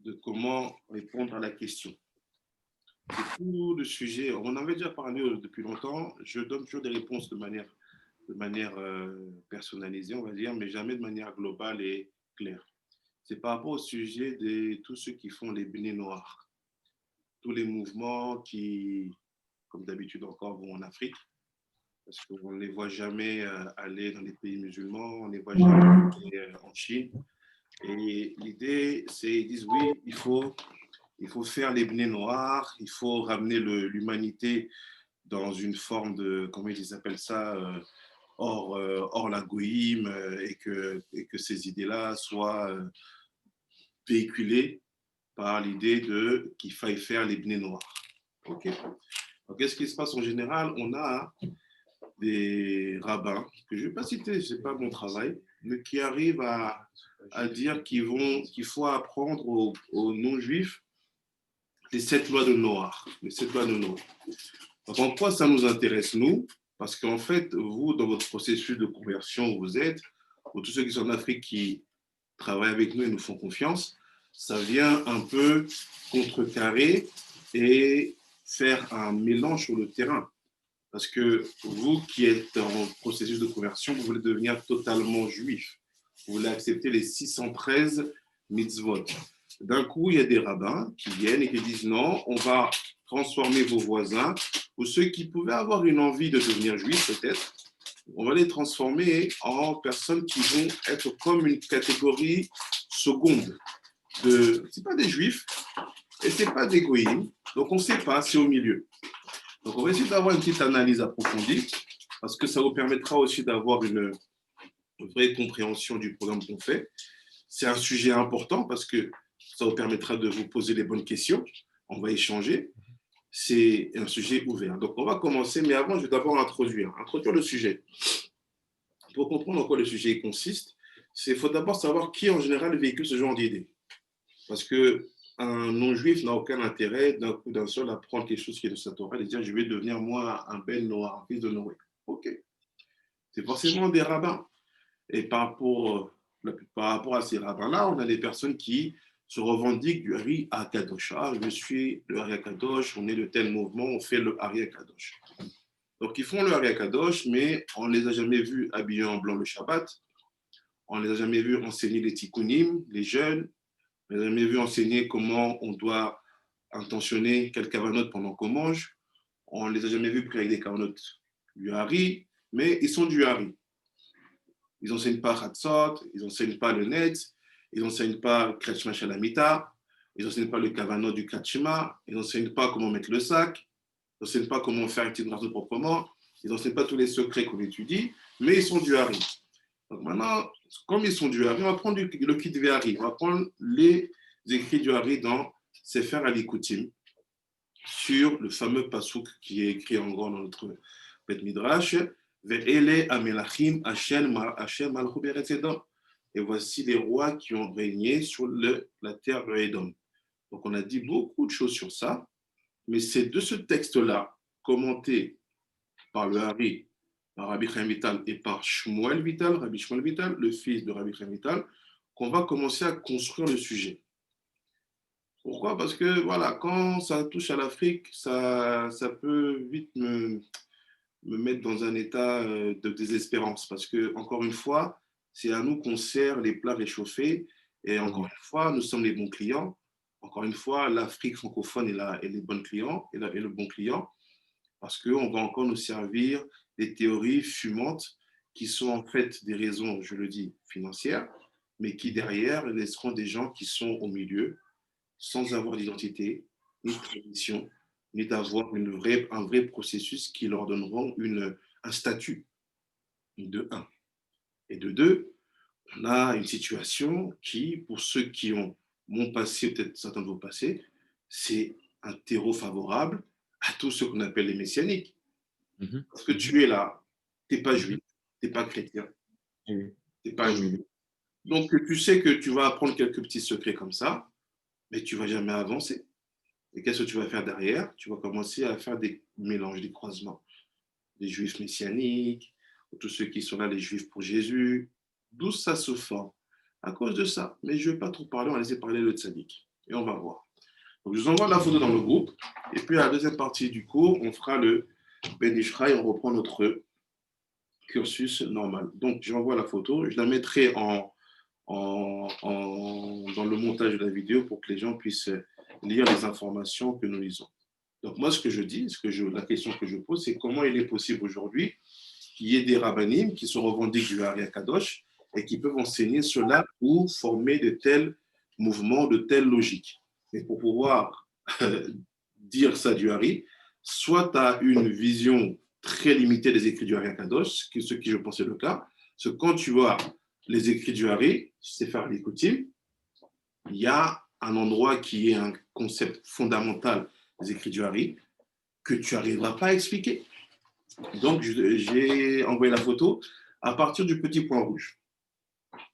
de comment répondre à la question. Beaucoup de sujets, on en avait déjà parlé depuis longtemps, je donne toujours des réponses de manière personnalisée, on va dire, mais jamais de manière globale et claire. C'est par rapport au sujet de tous ceux qui font les bonnets noirs, tous les mouvements qui, comme d'habitude encore, vont en Afrique, parce qu'on ne les voit jamais aller dans les pays musulmans, on ne les voit jamais aller en Chine. Et l'idée, c'est, ils disent oui, il faut faire les bonnets noirs, il faut ramener l'humanité dans une forme de, comment ils appellent ça, hors la goïme, et que ces idées-là soient véhiculées par l'idée qu'il faille faire les bonnets noirs. Ok. Donc, qu'est-ce qui se passe en général? On a des rabbins, que je ne vais pas citer, ce n'est pas mon travail, mais qui arrivent à dire qu'il faut apprendre aux non-juifs les 7 lois de Noir. Les 7 lois de Noir. Donc, en quoi ça nous intéresse, nous? Parce qu'en fait, vous, dans votre processus de conversion où vous êtes, pour tous ceux qui sont en Afrique qui travaillent avec nous et nous font confiance, ça vient un peu contrecarrer et faire un mélange sur le terrain. Parce que vous qui êtes en processus de conversion, vous voulez devenir totalement juif. Vous voulez accepter les 613 mitzvot. D'un coup, il y a des rabbins qui viennent et qui disent non, on va transformer vos voisins, ou ceux qui pouvaient avoir une envie de devenir juifs peut-être, on va les transformer en personnes qui vont être comme une catégorie seconde. Ce n'est pas des juifs et ce n'est pas des goïms, donc on ne sait pas, c'est au milieu. Donc, on va essayer d'avoir une petite analyse approfondie parce que ça vous permettra aussi d'avoir une vraie compréhension du programme qu'on fait. C'est un sujet important parce que ça vous permettra de vous poser les bonnes questions. On va échanger. C'est un sujet ouvert. Donc, on va commencer, mais avant, je vais d'abord introduire le sujet. Pour comprendre en quoi le sujet consiste, il faut d'abord savoir qui, en général, véhicule ce genre d'idées. Parce que un non-juif n'a aucun intérêt d'un coup d'un seul à prendre quelque chose qui est de sa Torah et dire je vais devenir moi un bel noir, un fils de Noé. Ok. C'est forcément des rabbins. Et par rapport à ces rabbins-là, on a des personnes qui se revendiquent du Hari Akadosh. Ah, je suis le Hari Akadosh, on est de tel mouvement, on fait le Hari Akadosh. Donc ils font le Hari Akadosh, mais on ne les a jamais vus habillés en blanc le Shabbat. On ne les a jamais vus enseigner les tikkunim, les jeunes. On ne les a jamais vus enseigner comment on doit intentionner quel kavanot pendant qu'on mange. On ne les a jamais vus prier avec des kavanot du Hari, mais ils sont du Hari. Ils n'enseignent pas Hatzot, ils n'enseignent pas le Netz, ils n'enseignent pas Kretschma Shalamita, ils n'enseignent pas le kavanot du Kretschma, ils n'enseignent pas comment mettre le sac, ils n'enseignent pas comment faire une petite marteau proprement, ils n'enseignent pas tous les secrets qu'on étudie, mais ils sont du Hari. Donc maintenant, comme ils sont du Hari, on va prendre le kit du Hari, on va prendre les écrits du Hari dans Sefer Alikoutim, sur le fameux pasouk qui est écrit en grand dans notre Bet Midrash, Ve'ele amelachim Hashem malchu beretz Edom. Et voici les rois qui ont régné sur la terre de Edom. Donc on a dit beaucoup de choses sur ça, mais c'est de ce texte-là, commenté par le Hari, par Rabbi Chaim Vital et par Shmuel Vital, Rabbi Shmuel Vital, le fils de Rabbi Chaim Vital, qu'on va commencer à construire le sujet. Pourquoi? Parce que voilà, quand ça touche à l'Afrique, ça peut vite me mettre dans un état de désespérance. Parce que, encore une fois, c'est à nous qu'on sert les plats réchauffés. Et encore une fois, nous sommes les bons clients. Encore une fois, l'Afrique francophone est les bons clients, est le bon client. Parce qu'on va encore nous servir des théories fumantes qui sont en fait des raisons, je le dis, financières, mais qui derrière laisseront des gens qui sont au milieu sans avoir d'identité, ni de tradition, ni d'avoir un vrai processus qui leur donneront un statut, de un. Et de deux, on a une situation qui, pour ceux qui ont mon passé, peut-être certains de vos passés, c'est un terreau favorable à tous ceux qu'on appelle les messianiques. Parce que tu es là, tu n'es pas juif, tu n'es pas chrétien, tu n'es pas juif. Donc tu sais que tu vas apprendre quelques petits secrets comme ça, mais tu ne vas jamais avancer. Et qu'est-ce que tu vas faire derrière? Tu vas commencer à faire des mélanges, des croisements. Les juifs messianiques, tous ceux qui sont là, les juifs pour Jésus. D'où ça se forme? À cause de ça. Mais je ne vais pas trop parler, on va laisser parler le tzaddik. et on va voir. Donc, je vous envoie la photo dans le groupe. Et puis, à la deuxième partie du cours, on fera le Ben Ishra et on reprend notre cursus normal. Donc, j'envoie la photo. Je la mettrai dans le montage de la vidéo pour que les gens puissent lire les informations que nous lisons. Donc, moi, ce que je dis, la question que je pose, c'est comment il est possible aujourd'hui qu'il y ait des rabbinim qui se revendiquent du Hari Akadosh et qui peuvent enseigner cela ou former de tels mouvements, de telles logiques. Mais pour pouvoir dire ça du Hari, soit tu as une vision très limitée des écrits du Hari Akadosh, ce qui je pense est le cas, parce que quand tu vois les écrits du Hari, c'est faire l'écoutim, il y a un endroit qui est un concept fondamental des écrits du Hari que tu n'arriveras pas à expliquer. Donc, j'ai envoyé la photo à partir du petit point rouge.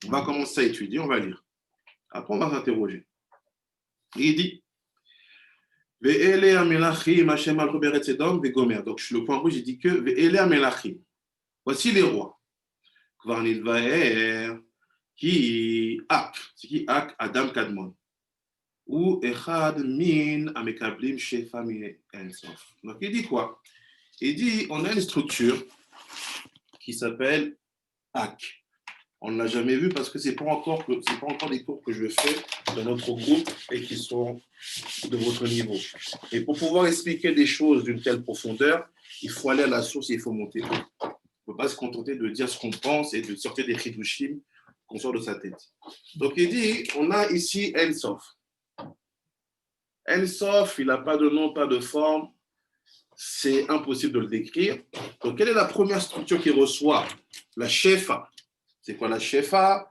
On va commencer à étudier, on va lire. Après, on va s'interroger. Il dit donc, le point rouge, il dit que voici les rois. Qui Ak, Adam Kadmon. Ou Echad Min Amekablim Shefa Ensof. Donc, il dit quoi? Il dit on a une structure qui s'appelle Ak. On ne l'a jamais vu parce que ce n'est pas encore des cours que je fais dans notre groupe et qui sont de votre niveau. Et pour pouvoir expliquer des choses d'une telle profondeur, il faut aller à la source et il faut monter. On ne peut pas se contenter de dire ce qu'on pense et de sortir des chidushim qu'on sort de sa tête. Donc il dit, on a ici Ensof. Ensof, il n'a pas de nom, pas de forme. C'est impossible de le décrire. Donc quelle est la première structure qu'il reçoit? La Shefa. C'est quoi la Shefa?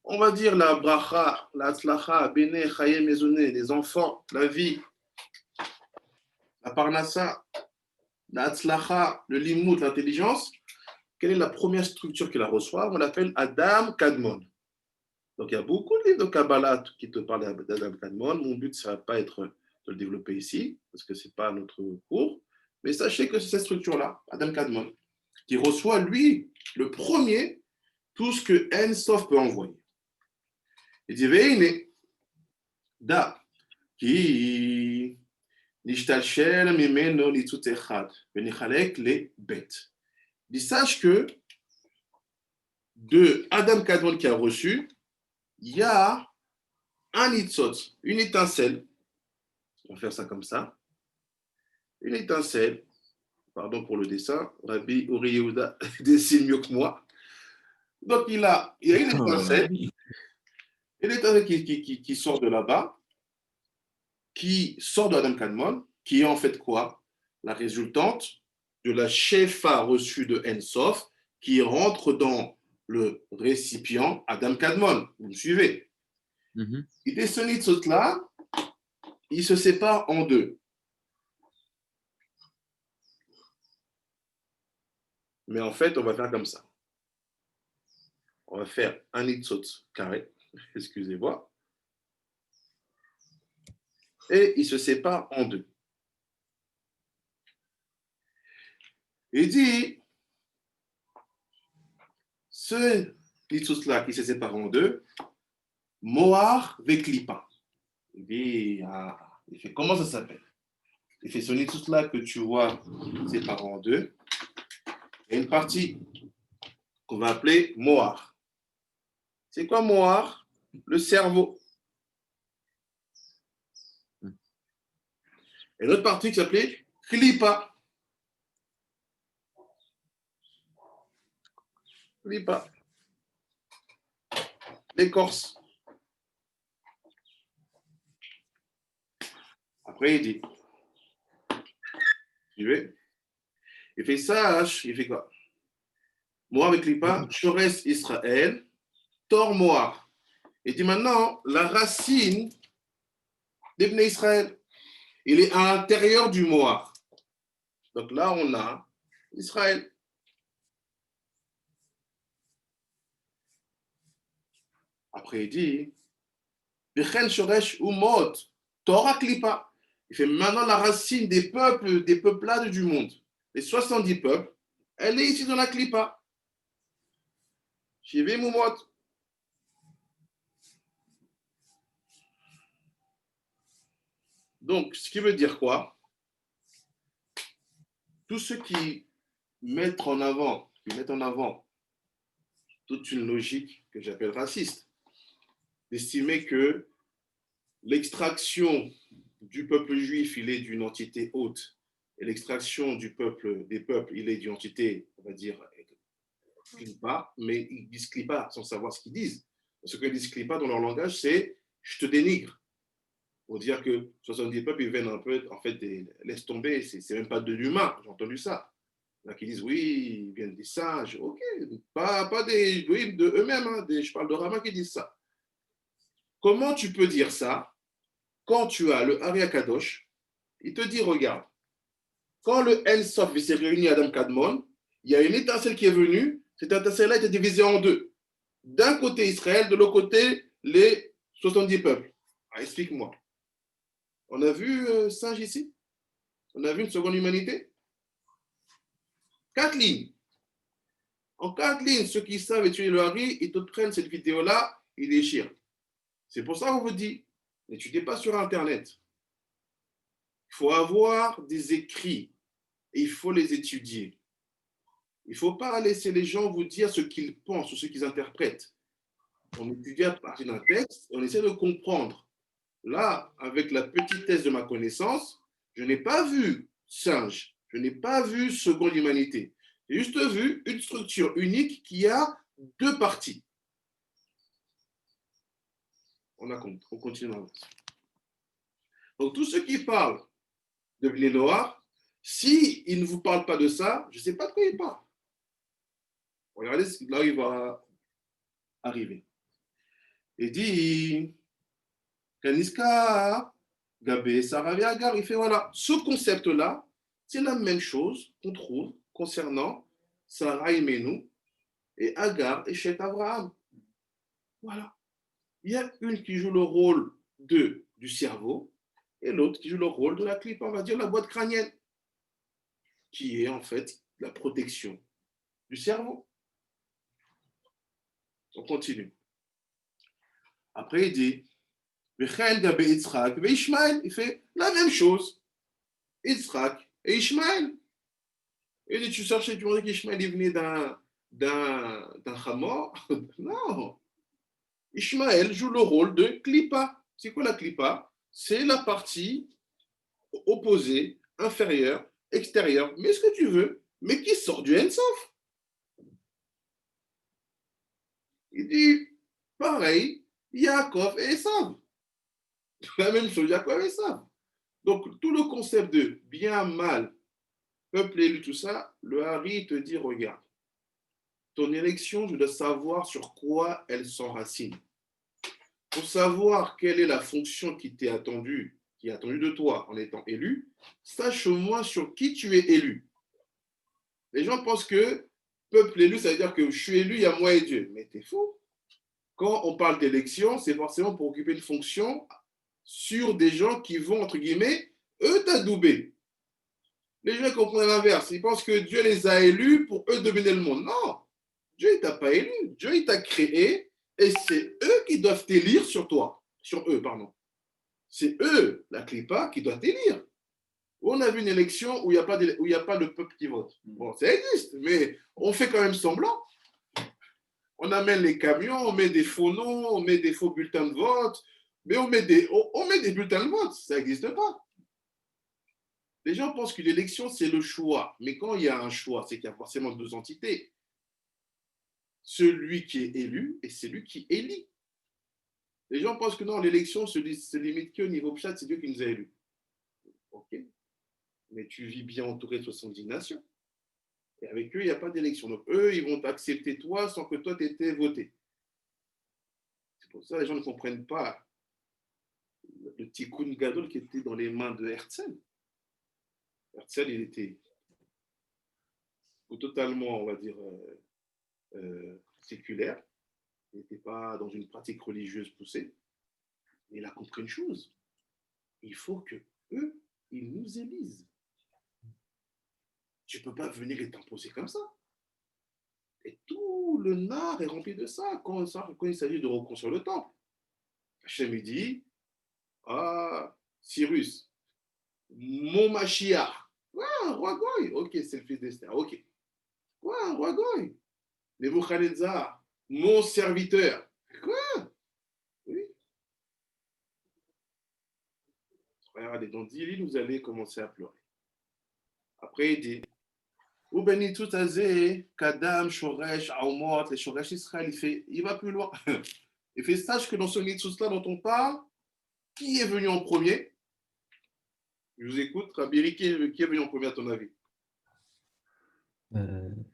On va dire la bracha, la tzlacha, bene, chaye, maisonné, les enfants, la vie, la parnassa, la tzlacha, le limoud, l'intelligence. Quelle est la première structure qu'il la reçoit? On l'appelle Adam Kadmon. Donc il y a beaucoup de livres de Kabbalah qui te parlent d'Adam Kadmon. Mon but, ça ne va pas être de le développer ici, parce que ce n'est pas notre cours. Mais sachez que c'est cette structure-là, Adam Kadmon, qui reçoit, lui, le premier, tout ce que Ensof peut envoyer. Il dit, Veine, da, qui nishtalshel mimeno nitzut echad, venichalek le bet. Il sache que de Adam Kadmon qui a reçu, il y a un nitzot, une étincelle. On va faire ça comme ça. Une étincelle, pardon pour le dessin, Rabbi Uri Yehuda dessine mieux que moi. Donc il y a une étincelle, qui sort de là-bas, qui sort de Adam Kadmon, qui est en fait quoi? La résultante de la shefa reçue de Ensof, qui rentre dans le récipient Adam Kadmon. Vous me suivez? Et ce nitzot-là, il se sépare en deux. Mais en fait, on va faire comme ça. On va faire un nitzot carré, excusez-moi, et il se sépare en deux. Il dit, ce nitzot-là qui se sépare en deux, Moar Veklipa. Il dit, il fait comment ça s'appelle? Il fait ce nitzot-là que tu vois séparé en deux. Il y a une partie qu'on va appeler Moar. C'est quoi Moar? Le cerveau. Et l'autre partie qui s'appelait Klipa. Klipa. L'écorce. Après, il dit, suivez. Il fait ça, il fait quoi? Moar avec Klipa, Chores Israël, Tor Moar. Il dit maintenant, la racine des Bnei Israël, il est à l'intérieur du Moar. Donc là, on a Israël. Après, il dit, Bechen Shoresh Umot, Torah Klipa. Il fait maintenant la racine des peuples, des peuplades du monde. Les 70 peuples, elle est ici dans la Klipa. Shivé Mumot. Donc, ce qui veut dire quoi? Tous ceux qui mettent en avant toute une logique que j'appelle raciste, d'estimer que l'extraction du peuple juif, il est d'une entité haute, et l'extraction des peuples, il est d'une entité, on va dire, clipa, mais ils disent clipa sans savoir ce qu'ils disent. Ce qu'ils disent clipa dans leur langage, c'est je te dénigre. Pour dire que 70 peuples, ils viennent un peu, en fait, laisse tomber, c'est même pas de l'humain, j'ai entendu ça. Il y en a qui disent oui, ils viennent des singes, ok, pas des, oui, de eux-mêmes, hein, je parle de Rama qui disent ça. Comment tu peux dire ça quand tu as le Ari Akadosh, il te dit regarde, quand le En-Sof s'est réuni à Adam Kadmon, il y a une étincelle qui est venue, cette étincelle-là était divisée en deux. D'un côté Israël, de l'autre côté les 70 peuples. Ah, explique-moi. On a vu singe ici? On a vu une seconde humanité? 4 lignes. En 4 lignes, ceux qui savent étudier le Hari, ils te prennent cette vidéo-là, ils déchirent. C'est pour ça qu'on vous dit, n'étudiez pas sur Internet. Il faut avoir des écrits et il faut les étudier. Il ne faut pas laisser les gens vous dire ce qu'ils pensent ou ce qu'ils interprètent. On étudie à partir d'un texte et on essaie de comprendre. Là, avec la petitesse de ma connaissance, je n'ai pas vu singe, je n'ai pas vu seconde humanité. J'ai juste vu une structure unique qui a 2 parties. On continue. Donc, tous ceux qui parlent de Bnei Noach, s'ils ne vous parlent pas de ça, je ne sais pas de quoi ils parlent. Regardez là où il va arriver. Il dit, Kaniska, Gabé, Sarah et Agar, il fait voilà, ce concept-là, c'est la même chose qu'on trouve concernant Sarah et Menou et Agar et Chet Abraham. Voilà. Il y a une qui joue le rôle du cerveau et l'autre qui joue le rôle de la clip, on va dire la boîte crânienne, qui est en fait la protection du cerveau. On continue. Après, il dit, il fait la même chose. Yitzhak et Ishmaël. Et dit, tu cherchais, tu me dis qu'Ishmaël est venu d'un Hamor. Non. Ishmaël joue le rôle de Klippa. C'est quoi la Klippa? C'est la partie opposée, inférieure, extérieure, mais ce que tu veux, mais qui sort du Ensof. Il dit, pareil, Yaakov et Esav. La même chose, Yaakov et Esav. Donc, tout le concept de bien, mal, peuple élu, tout ça, le Hari te dit, regarde, ton élection, je dois savoir sur quoi elle s'enracine. Pour savoir quelle est la fonction qui est attendue de toi en étant élu, sache au moins sur qui tu es élu. Les gens pensent que peuple élu, ça veut dire que je suis élu, il y a moi et Dieu. Mais t'es fou. Quand on parle d'élection, c'est forcément pour occuper une fonction sur des gens qui vont, entre guillemets, eux t'adouber. Les gens comprennent l'inverse. Ils pensent que Dieu les a élus pour eux dominer le monde. Non, Dieu ne t'a pas élu. Dieu, il t'a créé et c'est eux qui doivent t'élire sur toi. Sur eux, pardon. C'est eux, la Clipa, qui doit t'élire. On a vu une élection où il n'y a pas le peuple qui vote. Bon, ça existe, mais on fait quand même semblant. On amène les camions, on met des faux noms, on met des faux bulletins de vote, mais on met des bulletins de vote. Ça n'existe pas. Les gens pensent que l'élection, c'est le choix. Mais quand il y a un choix, c'est qu'il y a forcément 2 entités. Celui qui est élu et celui qui élit. Les gens pensent que non, l'élection se limite qu'au niveau chat, c'est Dieu qui nous a élus. Ok. Mais tu vis bien entouré de 70 nations. Et avec eux, il n'y a pas d'élection. Donc eux, ils vont t'accepter toi sans que toi, tu aies voté. C'est pour ça que les gens ne comprennent pas le tikkun gadol qui était dans les mains de Herzl. Herzl, il était totalement, on va dire, séculaire. Il n'était pas dans une pratique religieuse poussée. Mais il a compris une chose. Il faut que eux, ils nous élisent. Tu ne peux pas venir et t'imposer comme ça. Et tout le nard est rempli de ça quand il s'agit de reconstruire le temple. Hachem, il dit, ah, Cyrus, Mon Mashiach. Ouais, un roi Goy. Ok, c'est le fils d'Esther. Ok. Ouais, un roi Goy. Nebuchadnezzar, mon serviteur. Quoi? Oui. Regardez, dans 10 lignes, vous allez commencer à pleurer. Après, il dit, ou béni tout azé, Kadam, Shoresh, Aomot, les Shoresh Israël, il va plus loin. Il fait, sache que dans ce Nitsus-là dont on parle, qui est venu en premier? Je vous écoute, Rabiri, qui est venu en premier à ton avis?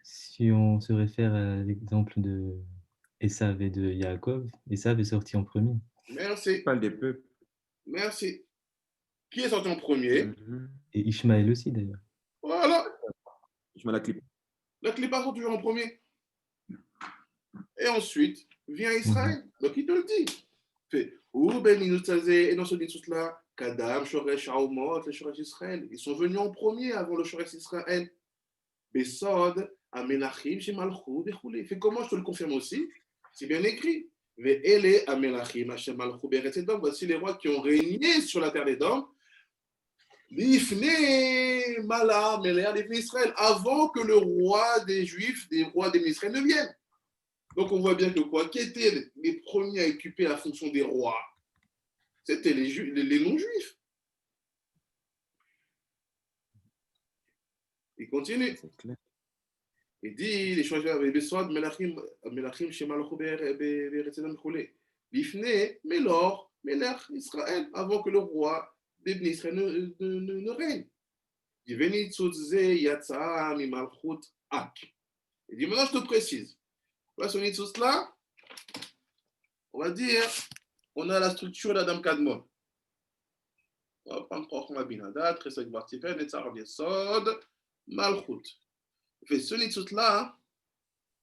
Si on se réfère à l'exemple de Esav et de Yaakov, Esav est sorti en premier. Merci, Parle des peuples. merci. Qui est sorti en premier? Et Ishmaël aussi, d'ailleurs. Voilà, Je mets la clip. la Clippa sont toujours en premier. Et ensuite, vient Mhm. Israël. Donc il te le dit. Fait, ou ben et dans ce Nitsus-là, Kadam, Shoresh, Aomot, les Shoresh Israël. Ils sont venus en premier avant le Shoresh Israël. Besod, Amenachim, Shemalchou, Bechoulé. Fait comment je te le confirme aussi? C'est bien écrit. Ve'ele Amenachim, Shemalchou, Beretzedom. Voici les rois qui ont régné sur la terre des Dômes. L'Ifne, Mala, Melea, l'Ifne Israël, avant que le roi des Juifs, des rois des Israël ne vienne. Donc on voit bien que quoi? Qui étaient les premiers à occuper la fonction des rois? C'était les non-juifs. Il continue. C'est clair. Il dit, les choix Besod, Melachim, Shemalchou, Beretzedom, Bechoulé. L'Ifne, Melor, Melech, Israël, avant que le roi des Israël ne règne. Il dit, maintenant je te précise. Voilà, ce Nitsus là, on va dire, on a la structure d'Adam Kadmon. On va prendre Chochma Binada, Tresek Bartifen, Netzar Yesod, Malchut. Ce Nitsus là,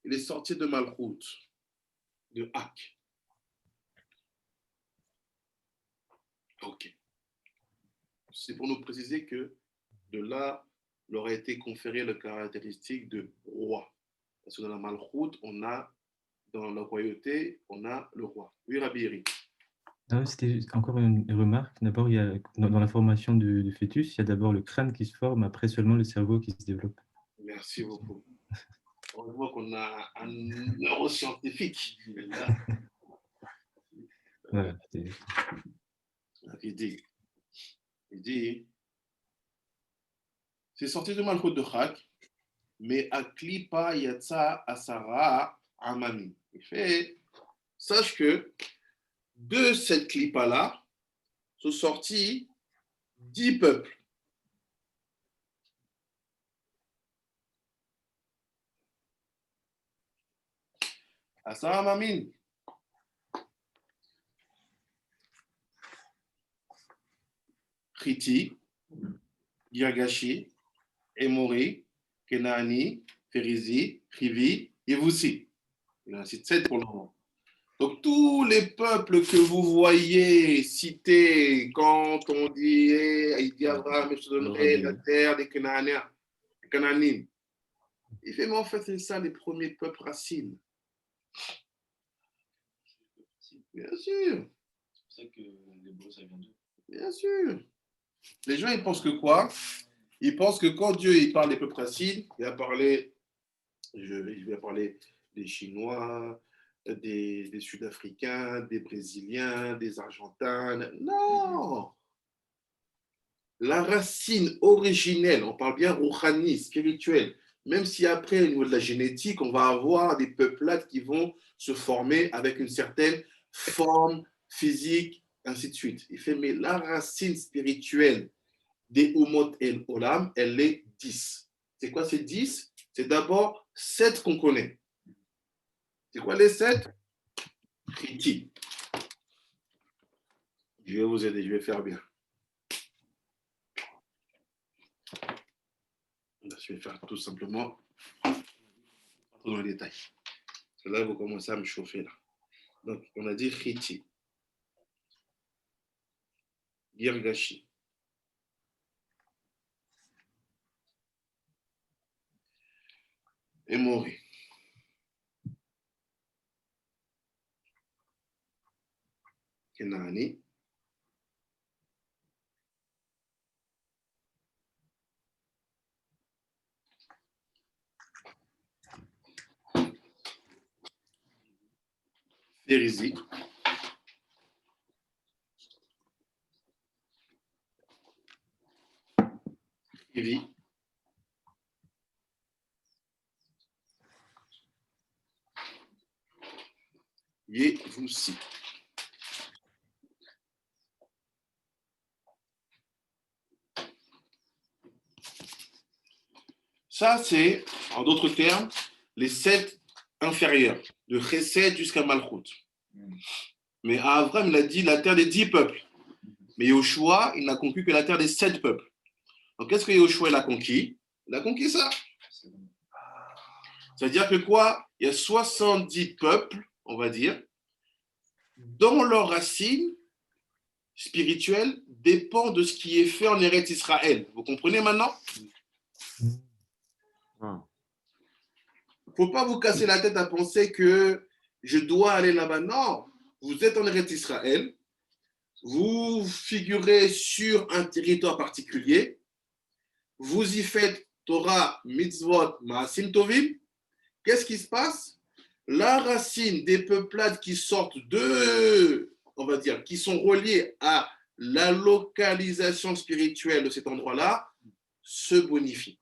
il est sorti de Malchut, de Hak. Ok. C'est pour nous préciser que de là, il aurait été conféré le caractéristique de roi. Parce que dans la Malchut, on a, dans la royauté, on a le roi. Oui, Rabbi Eric. Ah, c'était encore une remarque. D'abord, il y a, dans la formation du fœtus, il y a d'abord le crâne qui se forme, après seulement le cerveau qui se développe. Merci beaucoup. On voit qu'on a un neuroscientifique. Voilà. Il dit, c'est sorti de Malchut de Chak, mais Aklipa Yatsa Asara Amami. Il fait, sache que de cette clipa-là sont sortis 10 peuples. Asara Amami. Chiti, Girgashi, Emori, Kenani, Ferizi, Rivi, Yevusi. Il en cite 7 pour le moment. Donc, tous les peuples que vous voyez cités quand on dit il dit Abraham, je te donnerai la terre des Cananéens, des Cananim. Il fait, mais en fait, c'est ça les premiers peuples racines. Bien sûr. C'est pour ça que l'hébreu, ça vient d'eux. Bien sûr. Les gens, ils pensent que quoi? Ils pensent que quand Dieu il parle des peuples racines, il va parler, je vais parler des Chinois, des Sud-Africains, des Brésiliens, des Argentins. Non! La racine originelle, on parle bien rouhani, spirituelle, même si après, au niveau de la génétique, on va avoir des peuplades qui vont se former avec une certaine forme physique, ainsi de suite. Il fait, mais la racine spirituelle des Umot El Olam, elle est 10. C'est quoi ces 10? C'est d'abord 7 qu'on connaît. C'est quoi les 7? Kriti. Je vais vous aider, je vais faire bien. Je vais faire tout simplement dans les détails. Parce que là, vous commencez à me chauffer. Là. Donc, on a dit Kriti. Girgashi. Emori. Kenani. Périsie. Ivi. Yevoussi. Ça, c'est, en d'autres termes, les 7 inférieurs, de Chesed jusqu'à Malchut. Mais à Abraham, il a dit la terre des 10 peuples. Mais Yoshua, il n'a conquis que la terre des 7 peuples. Donc, qu'est-ce que Yoshua il a conquis? Il a conquis ça. C'est-à-dire que quoi? Il y a 70 peuples, on va dire, dont leurs racines spirituelles dépendent de ce qui est fait en Eretz Israël. Vous comprenez maintenant? Il ne faut pas vous casser la tête à penser que je dois aller là-bas. Non, vous êtes en Eretz Israël, vous figurez sur un territoire particulier, vous y faites Torah, Mitzvot, Maasim Tovim. Qu'est-ce qui se passe? La racine des peuplades qui sortent de, on va dire, qui sont reliées à la localisation spirituelle de cet endroit-là, se bonifie.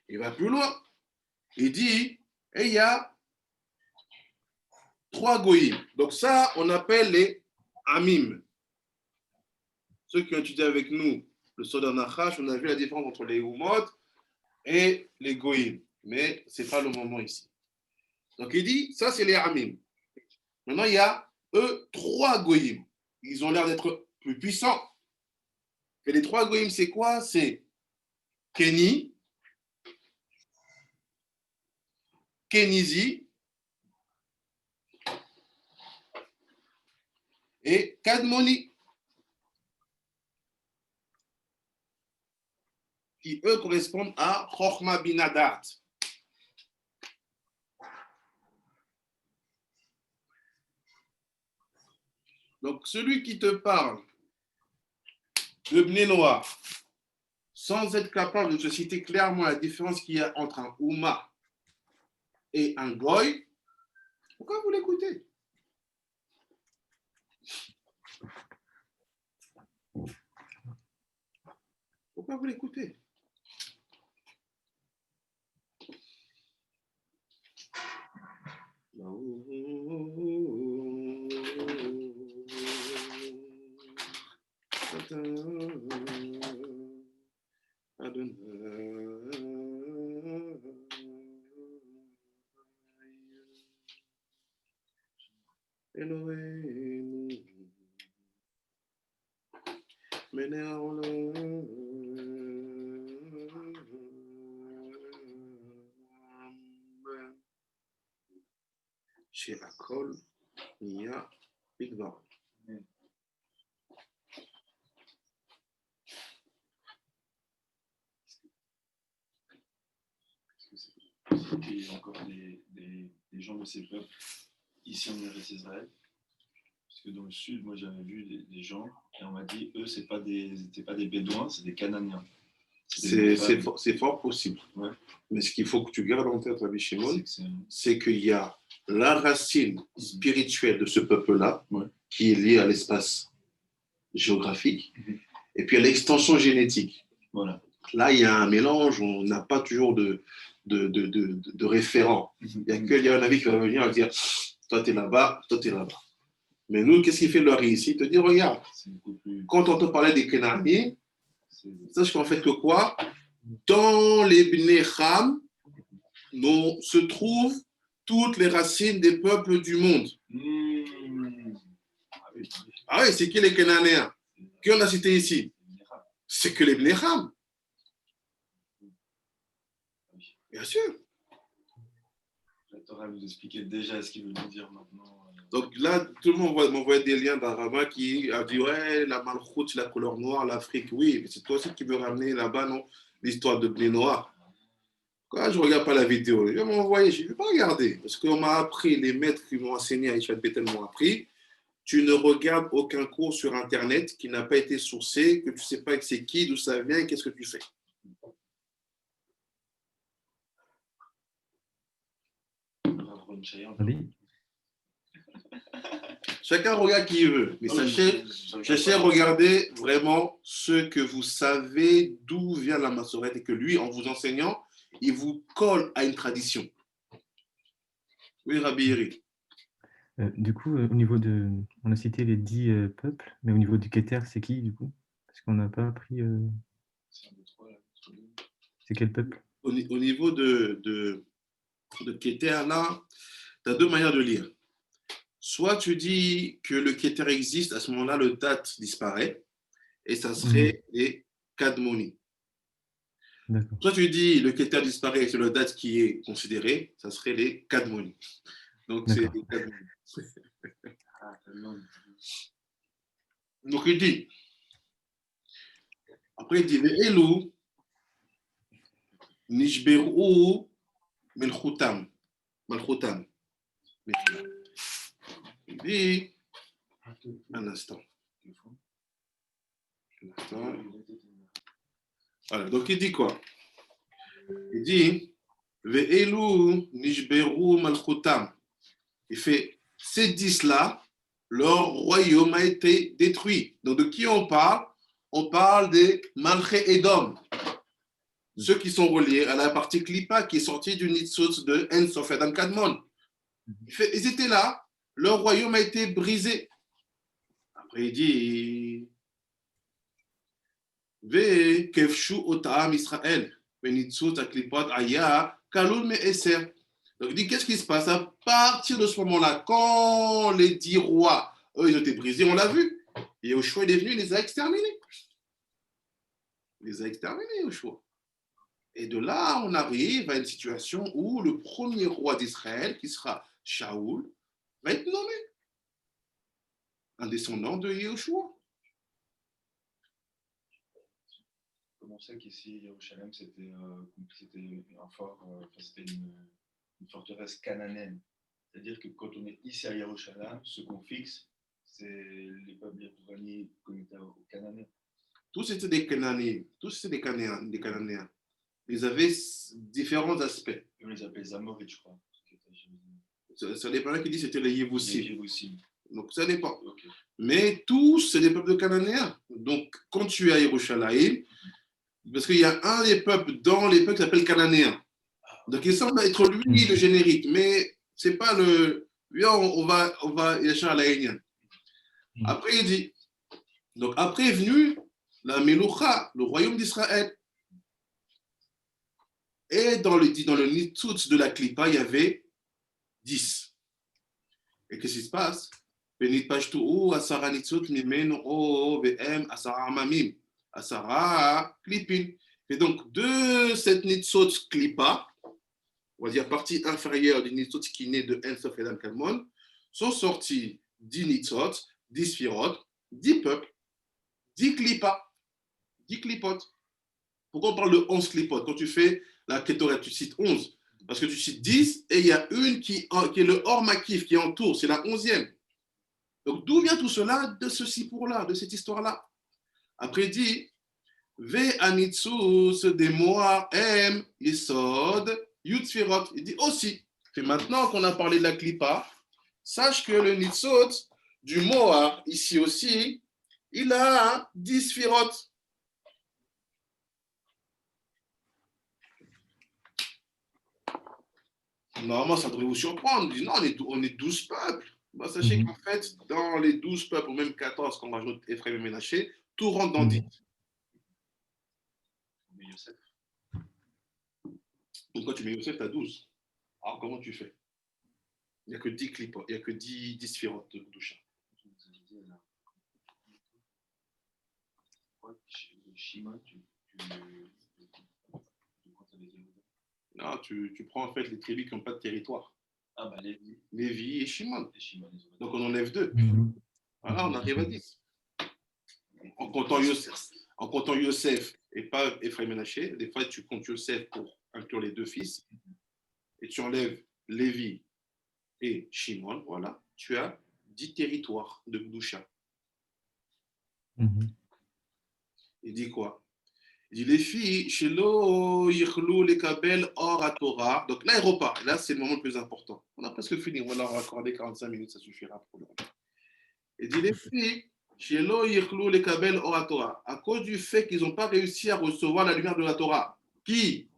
Il va plus loin. Il dit, il y a 3 goïms. Donc ça, on appelle les amim. Ceux qui ont étudié avec nous le Soda Nachash, on a vu la différence entre les Humot et les goïms. Mais ce n'est pas le moment ici. Donc il dit, ça c'est les amim. Maintenant, il y a eux 3 goïms. Ils ont l'air d'être plus puissants. Et les 3 goïms, c'est quoi? C'est Kenny, Kenizi et Kadmoni, qui eux correspondent à Chochma Binadat. Donc celui qui te parle de Bnei Noach, sans être capable de te citer clairement la différence qu'il y a entre un Ouma et un Goy, pourquoi vous l'écoutez? Pourquoi vous l'écoutez? Elohim, Mene Haolam, שהכל נהיה בדברו. Il y a encore des gens de ces peuples ici en Eretz Israël. Parce que dans le sud, moi j'avais vu des gens et on m'a dit, eux, c'est pas des Bédouins, c'est des Cananéens. C'est fort possible. Ouais. Mais ce qu'il faut que tu gardes en tête, Rabbi Shimon, c'est qu'il y a la racine spirituelle de ce peuple-là, ouais, qui est liée à l'espace géographique, et puis à l'extension génétique. Voilà. Là, il y a un mélange, on n'a pas toujours de référent. Il y a un avis qui va venir et dire, toi, tu es là-bas, toi, tu es là-bas. Mais nous, qu'est-ce qu'il fait le Hari ici? Il te dit, regarde, quand on te parlait des Kénaniens, sache qu'en fait que quoi? Dans les Bnei Ham, se trouvent toutes les racines des peuples du monde. Ah oui, c'est qui les Cananéens? Qui on a cité ici? C'est que les Bnei Ham. Bien sûr. La Torah vous expliquait déjà ce qu'il veut nous dire maintenant. Donc là, tout le monde m'envoie des liens d'Arama qui a dit, ouais, la Malchut, la couleur noire, l'Afrique, oui, mais c'est toi aussi qui veux ramener là-bas, non, l'histoire de Bnei Noach. Quand je ne regarde pas la vidéo, je vais m'envoyer, je ne vais pas regarder. Parce qu'on m'a appris, les maîtres qui m'ont enseigné à Yeshivat Bethel m'ont appris, tu ne regardes aucun cours sur Internet qui n'a pas été sourcé, que tu ne sais pas c'est qui, d'où ça vient et qu'est-ce que tu fais. Rabban Shaya. Oui. Chacun regarde qui il veut. Mais sachez regarder vraiment ce que vous savez d'où vient la massorette et que lui, en vous enseignant, il vous colle à une tradition. Oui, Rabbi Eri. Du coup, au niveau de... On a cité les 10 peuples, mais au niveau du Keter, c'est qui, du coup? Parce qu'on n'a pas appris... C'est quel peuple? Au niveau de Keter, là, tu as deux manières de lire. Soit tu dis que le Keter existe, à ce moment-là, le date disparaît, et ça serait les Kadmoni. D'accord. Soit tu dis le Keter disparaît et c'est le date qui est considéré, ça serait les Kadmoni. Donc c'est les Kadmoni. Donc il dit, après il dit, Ve'elu nishberu melchutam. Malchutam. Il dit, un instant. Voilà, donc il dit quoi? Il dit, Ve'elu nishberu malchutam. Il fait, ces 10-là, leur royaume a été détruit. Donc de qui on parle? On parle des Malché Edom, ceux qui sont reliés à la partie Klippa qui est sortie du Nitzot de En Sof Adam Kadmon. Ils étaient là, leur royaume a été brisé. Après il dit, Ve kefshu otam Israël, Nitzot Aklipot Aya, Kalul Me'eser. Donc il dit, qu'est-ce qui se passe à partir de ce moment-là, quand les 10 rois, eux, ils ont été brisés, on l'a vu. Et Yoshua est venu, il les a exterminés. Il les a exterminés, Yoshua. Et de là, on arrive à une situation où le premier roi d'Israël, qui sera Shaoul, va être nommé un descendant de Yoshua. Comme on sait qu'ici, Jérusalem, c'était un fort, c'était une forteresse cananéenne. C'est-à-dire que quand on est ici à Jérusalem, ce qu'on fixe, c'est les peuples iraniens connectés aux Cananéens. Tous c'était des Cananéens. Tous c'était des Cananéens. Ils avaient différents aspects. On les appelle Amorites, je crois. Ça dépend qui dit c'était les Yévoussim. Donc ça dépend. Okay. Mais tous, c'est des peuples de Cananéens. Donc quand tu es à Yerushalayim, parce qu'il y a un des peuples dans les peuples qui s'appelle Cananéen. Donc il semble être lui le générique, mais c'est pas le. On va Yachar Laïnian. Après, il dit. Donc après est venu la Meloucha, le royaume d'Israël. Et dans le Nitzutz de la Klippa, il y avait 10. Et qu'est-ce qui se passe? Asara Nitzutz Mimeno O VM Asara Amamim Asara Klipin. Et donc, de cette Nitzutz Klippa, on va dire partie inférieure du Nitzutz qui naît de En Sof Adam Kalmon, sont sortis 10 Nitzutz, 10 Sphirot, 10 peuples, 10 Klippa, 10 Klipot. Pourquoi on parle de 11 Klipot? Quand tu fais la Ketoret, tu cites 11. Parce que tu cites 10 et il y a une qui est le hors makif qui entoure, c'est la 11e. Donc d'où vient tout cela? De ceci pour là, de cette histoire-là. Après il dit, Ve anitsus de Moar M Yesod Yutzfirot. Il dit aussi, que maintenant qu'on a parlé de la Klippa, sache que le Nitzot du Moar, ici aussi, il a 10 Sphirot. Normalement, ça devrait vous surprendre. Dit, non, on est 12 peuples. Bah, sachez qu'en fait, dans les 12 peuples, ou même 14, quand on rajoute Ephraim et Ménaché, tout rentre dans 10. Donc, quand tu mets Yosef, tu as 12. Alors, comment tu fais? Il n'y a que 10 clips, il n'y a que 10 sphirotes de Doucha. Non, tu prends en fait les tribus qui n'ont pas de territoire. Ah bah Lévi. Lévi et Shimon. Donc on enlève 2. Voilà, on arrive à 10. En comptant Yosef et pas Ephraim et Ménaché, des fois tu comptes Yosef pour inclure les 2 fils et tu enlèves Lévi et Shimon, voilà, tu as 10 territoires de Gdusha. Il dit quoi? Il dit les filles, Shelo Yichlou les Kabel Or à Torah. Donc là, il repart. Là, c'est le moment le plus important. On a presque fini. On va leur accorder 45 minutes, ça suffira pour le moment. Il dit les filles, Shelo Yichlou les Kabel Or à Torah. À cause du fait qu'ils n'ont pas réussi à recevoir la lumière de la Torah. Qui?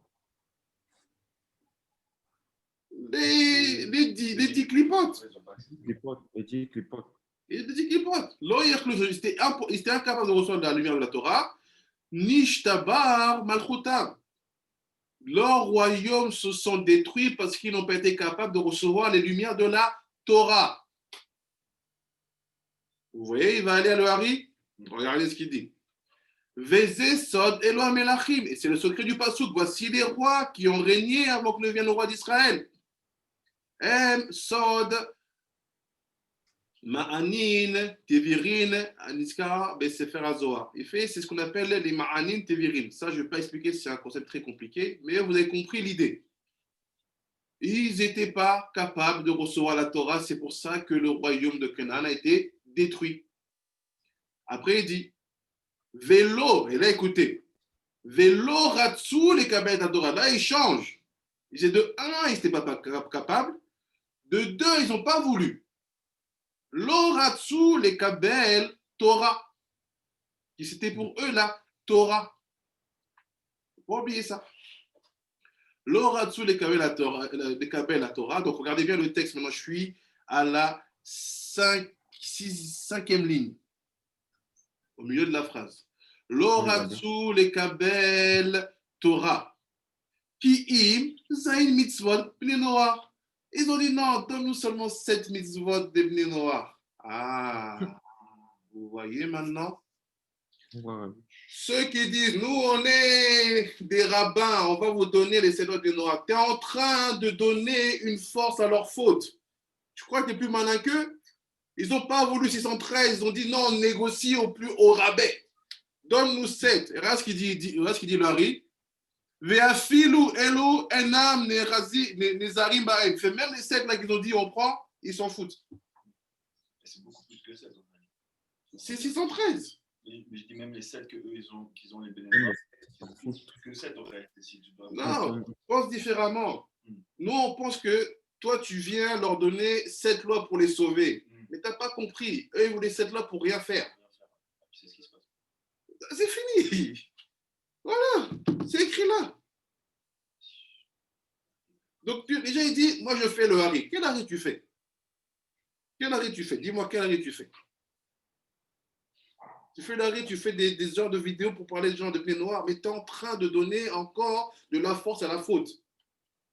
Les 10 clipotes. Les 10 clipotes. Les 10 clipotes. Ils étaient incapables de recevoir la lumière de la Torah. Nishtabar Malchutam. Leurs royaumes se sont détruits parce qu'ils n'ont pas été capables de recevoir les lumières de la Torah. Vous voyez, il va aller à l'Ohari. Regardez ce qu'il dit. Vezé Sod Elohim Melachim. Et c'est le secret du Passouk. Voici les rois qui ont régné avant que ne vienne le roi d'Israël. Sod Ma'anin Tevirin Aniska Besefer Azohar. Il fait, c'est ce qu'on appelle les Ma'anin Tevirin. Ça, je ne vais pas expliquer, c'est un concept très compliqué, mais vous avez compris l'idée. Ils n'étaient pas capables de recevoir la Torah, c'est pour ça que le royaume de Canaan a été détruit. Après, il dit Vélo, et là, écoutez, Vélo Ratsu les Kabbalah Torah. Là, il change. Il dit de 1, ils n'étaient pas capables. De 2, ils n'ont pas voulu. L'oratsu les kabel Torah. Qui c'était pour eux la Torah. Il ne faut pas oublier ça. L'oratsu les kabel la Torah. Donc regardez bien le texte. Maintenant, je suis à la 5e ligne. Au milieu de la phrase. L'oratsu les kabel Torah. Ki im zain mitzvot bnei Noach. Ils ont dit non, donne-nous seulement 7 mitzvot des Bnei Noach. Ah, vous voyez maintenant? Ouais. Ceux qui disent, nous on est des rabbins, on va vous donner les 7 mitzvot des Noach. Tu es en train de donner une force à leur faute. Tu crois que tu es plus malin qu'eux? Ils n'ont pas voulu 613, ils ont dit non, on négocie au plus haut rabais. Donne-nous 7. Et regarde ce qu'il dit Larry. Ve'afilu elu enam nezarim ba'em. Fait même les 7 là qu'ils ont dit on prend, ils s'en foutent. C'est beaucoup plus que 7. C'est 613. Mais je dis même les 7 qu'ils ont les bénéfices. C'est beaucoup plus que 7 en réalité. Si tu dois... Non, on pense différemment. Nous, on pense que toi, tu viens leur donner 7 lois pour les sauver. Mais tu n'as pas compris. Eux, ils voulaient 7 lois pour rien faire. C'est ce qui se passe. C'est fini. Voilà, c'est écrit là. Donc, déjà, il dit, moi, je fais le hari. Quel hari tu fais? Quel hari tu fais? Dis-moi, quel hari tu fais? Tu fais le hari, tu fais des heures de vidéo pour parler des gens de Bnei Noach, mais tu es en train de donner encore de la force à la faute.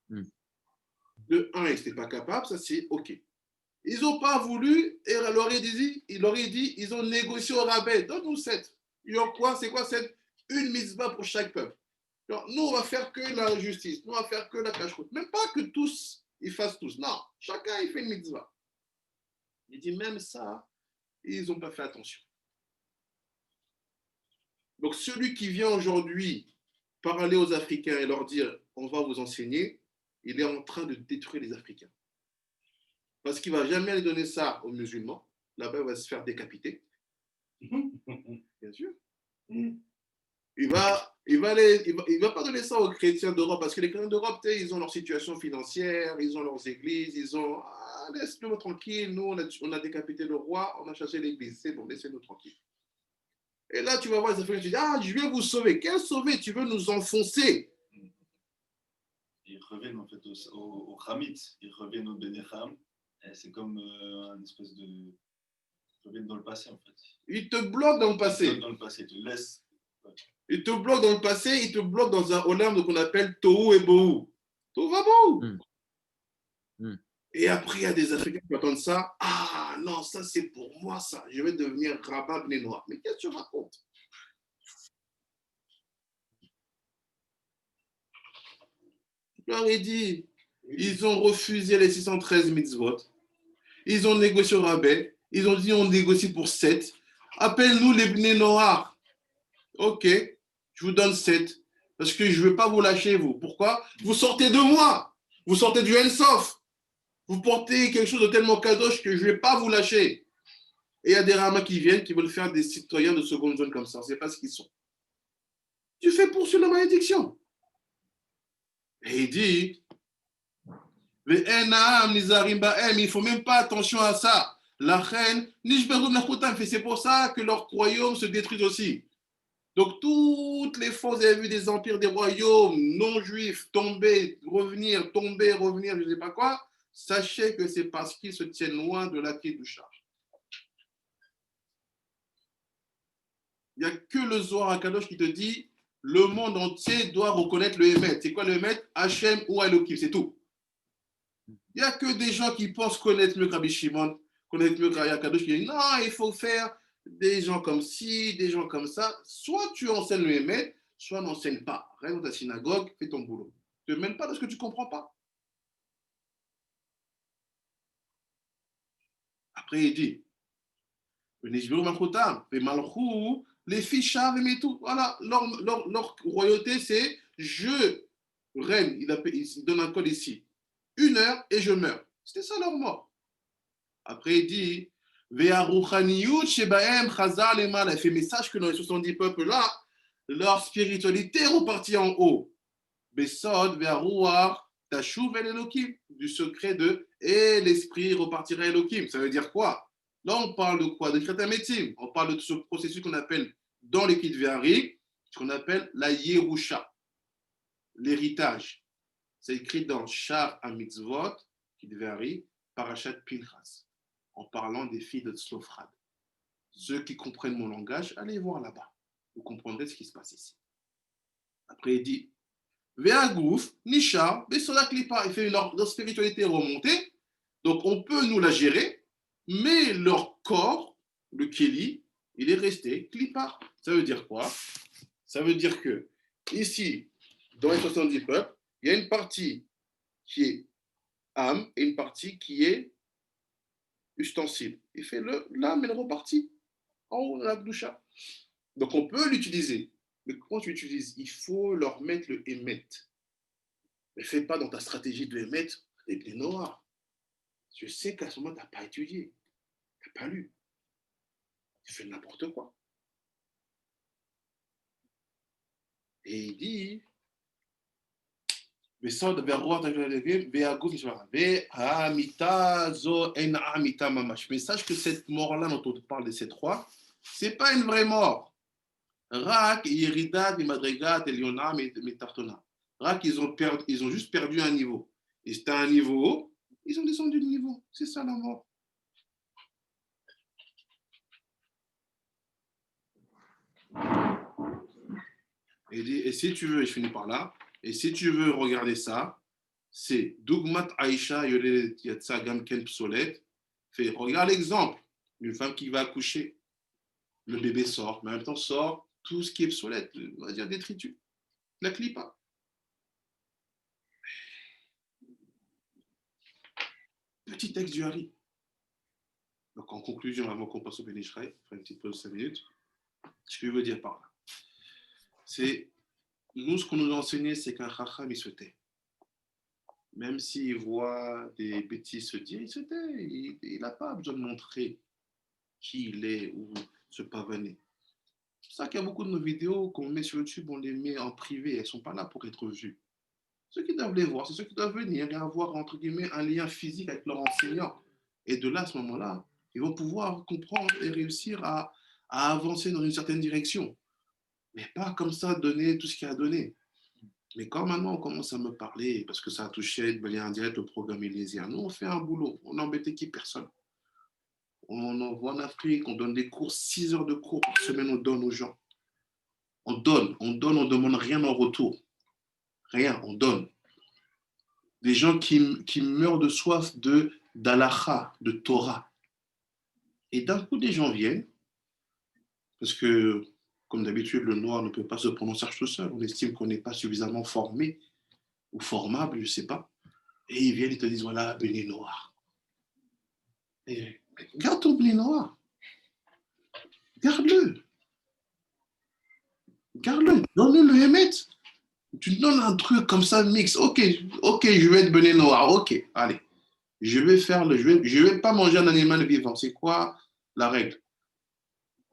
De 1, ils n'étaient pas capables, ça c'est OK. Ils n'ont pas voulu, et il leur a dit, ils ont négocié au rabais. Donne-nous 7. Ils ont quoi? C'est quoi 7? Une mitzvah pour chaque peuple. Alors, nous, on va faire que la justice. Nous, on va faire que la cache-route. Même pas que tous, ils fassent tous. Non, chacun, il fait une mitzvah. Il dit même ça, ils n'ont pas fait attention. Donc, celui qui vient aujourd'hui parler aux Africains et leur dire, on va vous enseigner, il est en train de détruire les Africains. Parce qu'il ne va jamais donner ça aux musulmans. Là-bas, il va se faire décapiter. Bien sûr. Il va pas donner ça aux chrétiens d'Europe parce que les chrétiens d'Europe, ils ont leur situation financière, ils ont leurs églises, ils ont laisse-nous tranquille, nous on a décapité le roi, on a chassé l'église, c'est bon, laissez-nous tranquille. Et là tu vas voir les Africains, tu dis je vais vous sauver. Quel sauver? Tu veux nous enfoncer? Ils reviennent en fait au Khamit, ils reviennent au Benecham, et c'est comme un espèce de... Ils reviennent dans le passé en fait. Ils te bloquent dans le passé. Ils te bloquent dans le passé, ils te laissent. Il te bloque dans le passé, il te bloque dans un olam qu'on appelle Tohu et Bohu. Tohu va Bohu. Et après, il y a des Africains qui entendent ça. Ah non, ça c'est pour moi, ça. Je vais devenir rabbin Bnei Noach. Mais qu'est-ce que tu racontes? Je leur ai dit, ils ont refusé les 613 mitzvot. Ils ont négocié au rabais. Ils ont dit, on négocie pour 7. Appelle-nous les Bnei Noach. Ok, je vous donne 7. Parce que je ne veux pas vous lâcher, vous. Pourquoi? Vous sortez de moi. Vous sortez du Ensof. Vous portez quelque chose de tellement kadosh que je ne vais pas vous lâcher. Et il y a des ramas qui viennent, qui veulent faire des citoyens de seconde zone comme ça. On ne sait pas ce qu'ils sont. Tu fais poursuivre la malédiction. Et il dit, il ne faut même pas attention à ça. La reine, c'est pour ça que leur royaume se détruit aussi. Donc, toutes les fois, vous avez vu des empires, des royaumes non-juifs tomber, revenir, je ne sais pas quoi, sachez que c'est parce qu'ils se tiennent loin de la Kedusha. Il n'y a que le Zohar HaKadosh qui te dit le monde entier doit reconnaître le Hémet. C'est quoi le Hémet? Hachem ou Elohim, c'est tout. Il n'y a que des gens qui pensent connaître mieux que Rabbi Shimon, connaître mieux que Rabbi HaKadosh, qui disent non, il faut faire des gens comme ci, des gens comme ça. Soit tu enseignes le Hémet, soit n'enseigne pas. Reste dans ta synagogue, fais ton boulot. Ne te mêle pas de ce que tu ne comprends pas. Après, il dit les fiches et tout. Voilà, leur royauté, c'est je règne. Il donne un code ici. 1 heure et je meurs. C'était ça leur mort. Après, il dit il fait message que dans les 70 peuples-là, leur spiritualité est repartie en haut. Besod, Ve'aruach, Tashuv el Elohim, du secret de et l'esprit repartira à Elohim. Ça veut dire quoi? Là, on parle de quoi? De Kretametim. On parle de ce processus qu'on appelle dans les Kitvéari, ce qu'on appelle la Yerusha, l'héritage. C'est écrit dans Shar HaMitzvot, Kitvéari, Parashat Pinchas, en parlant des filles de Tzlofrad. Ceux qui comprennent mon langage, allez voir là-bas. Vous comprendrez ce qui se passe ici. Après, il dit Ve'agouf, Nisha, Besola Klipa. Il fait leur spiritualité remontée. Donc, on peut nous la gérer, mais leur corps, le Kéli, il est resté Klipa. Ça veut dire quoi? Ça veut dire que, ici, dans les 70 peuples, il y a une partie qui est âme et une partie qui est ustensile. Il fait l'âme, elle repartit en haut de la Gdusha. Donc, on peut l'utiliser. Mais comment tu l'utilises? Il faut leur mettre le Hémet. Ne fais pas dans ta stratégie de Hémet les blés noirs. Je sais qu'à ce moment, tu n'as pas étudié. Tu n'as pas lu. Tu fais n'importe quoi. Et il dit message que cette mort-là dont on parle de ces trois, ce n'est pas une vraie mort. Rak, Yerida, Madrigat, Eliona, Metartona. Rak, ils ont juste perdu un niveau. Et c'était un niveau haut, ils ont descendu de niveau. C'est ça la mort. Et si tu veux, et je finis par là, et si tu veux regarder ça, c'est Dougmat Aïcha Yolé Yatsa Gamken Psolet. Regarde l'exemple d'une femme qui va accoucher. Le bébé sort, mais en même temps sort tout ce qui est obsolète, on va dire détritus. La clipa. Petit texte du Hari. Donc en conclusion, avant qu'on passe au Bénishrei, on fait une petite pause de 5 minutes. Ce que je veux dire par là, c'est nous, ce qu'on nous a enseigné, c'est qu'un Chacham, il se tait. Même s'il voit des bêtises se dire, il se tait. Il n'a pas besoin de montrer qui il est ou se pavaner. C'est pour ça qu'il y a beaucoup de nos vidéos qu'on met sur YouTube, on les met en privé, elles ne sont pas là pour être vues. Ceux qui doivent les voir, c'est ceux qui doivent venir et avoir, entre guillemets, un lien physique avec leur enseignant. Et de là, à ce moment-là, ils vont pouvoir comprendre et réussir à avancer dans une certaine direction. Mais pas comme ça donner tout ce qu'il y a à donner. Mais quand maintenant on commence à me parler, parce que ça a touché de manière indirecte le programme élésien, nous on fait un boulot, on n'embête qui personne. On envoie en Afrique, on donne des cours, 6 heures de cours par semaine, on donne aux gens. On donne, on ne demande rien en retour. Rien, on donne. Des gens qui meurent de soif d'Alacha, de Torah. Et d'un coup, des gens viennent, parce que, comme d'habitude, le noir ne peut pas se prononcer tout seul. On estime qu'on n'est pas suffisamment formé ou formable, je ne sais pas. Et ils viennent et te disent, voilà, béné noir. Et garde ton béné noir. Garde-le. Garde-le. Donne-le le Hémet. Tu donnes un truc comme ça, mix. Ok, je vais être béné noir. Ok, allez. Je vais pas manger un animal vivant. C'est quoi la règle?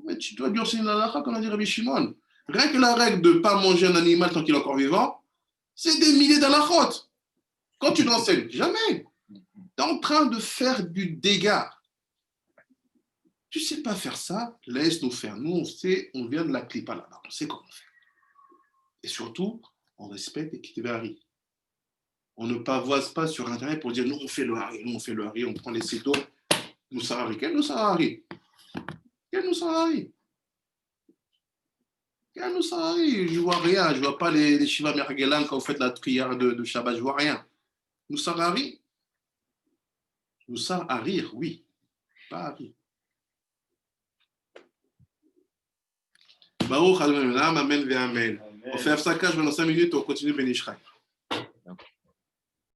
Mais tu dois lui enseigner la halakha, comme a dit Rabbi Shimon. Rien que la règle de ne pas manger un animal tant qu'il est encore vivant, c'est des milliers d'alakhot. Quand tu l'enseignes, jamais. Tu es en train de faire du dégât. Tu ne sais pas faire ça, laisse-nous faire. Nous, on sait, on vient de la clipa là-bas. On sait comment faire. Et surtout, on respecte les Kiteveri. On ne pavoise pas sur Internet pour dire nous, on fait le hari, nous, on fait le hari, on prend les sétos. Nous, Sahari. Quel nous, Sahari? Quel nous, Sahari? Quel nous, Sahari? Je ne vois rien. Je ne vois pas les Shiva Mergelan quand vous faites la prière de Shabbat. Je ne vois rien. Nous, Sahari? Nous, Sahari, oui. Pas Hari. Baruch Adonai, amen, amen. On fait Afsaka, je vais dans 5 minutes, on continue Benishraï.